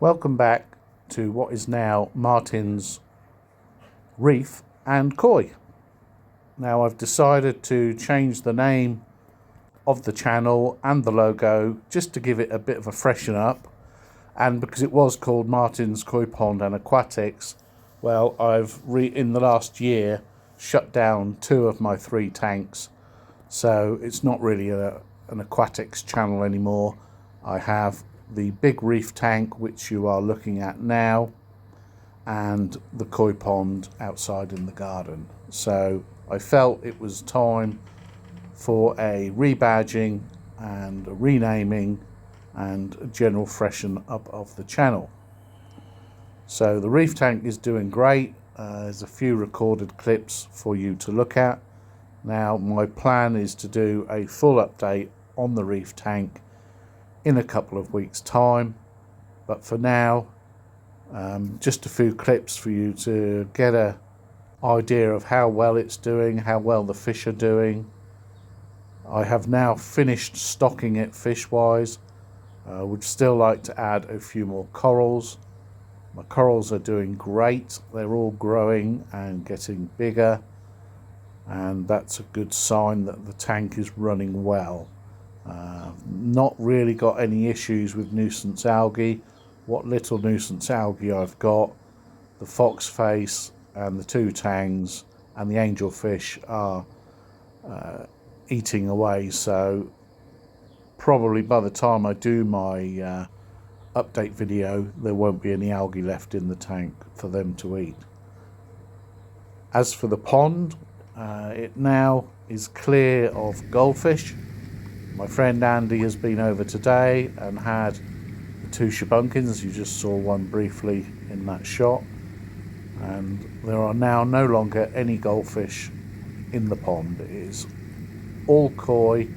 Welcome back to what is now Martin's Reef and Koi. Now I've decided to change the name of the channel and the logo just to give it a bit of a freshen up, and because it was called Martin's Koi Pond and Aquatics, well, I've in the last year shut down 2 of my 3 tanks, so it's not really an aquatics channel anymore. I have the big reef tank, which you are looking at now, and the koi pond outside in the garden. So I felt it was time for a rebadging and a renaming and a general freshen up of the channel. So the reef tank is doing great. There's a few recorded clips for you to look at. Now my plan is to do a full update on the reef tank in a couple of weeks' time, but for now, just a few clips for you to get an idea of how well it's doing, how well the fish are doing. I have now finished stocking it fish-wise. Would still like to add a few more corals. My corals are doing great. They're all growing and getting bigger, and that's a good sign that the tank is running well. Not really got any issues with nuisance algae. What little nuisance algae I've got, the foxface and the 2 tangs and the angelfish are eating away, so probably by the time I do my update video there won't be any algae left in the tank for them to eat. As for the pond, it now is clear of goldfish. My friend Andy has been over today and had the 2 shabunkins. You just saw one briefly in that shot, and there are now no longer any goldfish in the pond. It is all koi,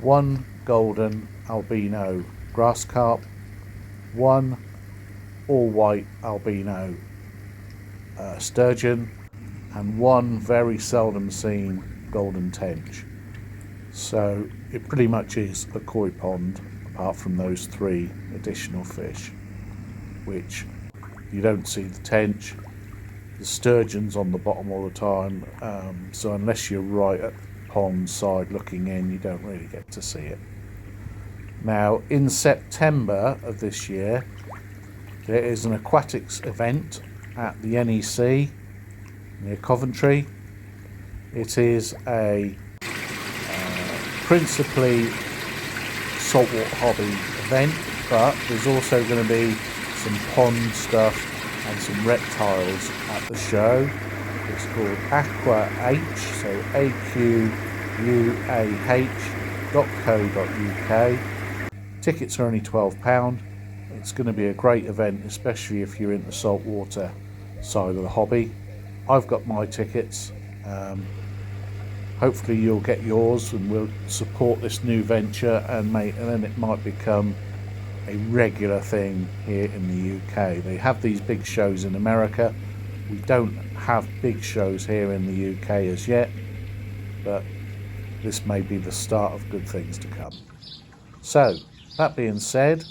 1 golden albino grass carp, 1 all white albino sturgeon, and 1 very seldom seen golden tench. So it pretty much is a koi pond, apart from those 3 additional fish, which you don't see the tench. The sturgeon's on the bottom all the time, so unless you're right at the pond side looking in, you don't really get to see it. Now in September of this year there is an aquatics event at the NEC near Coventry. It is a principally saltwater hobby event, but there's also going to be some pond stuff and some reptiles at the show. It's called Aqua H, so aquah.co.uk. Tickets are only £12. It's going to be a great event, especially if you're into saltwater side of the hobby. I've got my tickets. Hopefully you'll get yours, and we'll support this new venture, and then it might become a regular thing here in the UK. They have these big shows in America. We don't have big shows here in the UK as yet, but this may be the start of good things to come. So, that being said,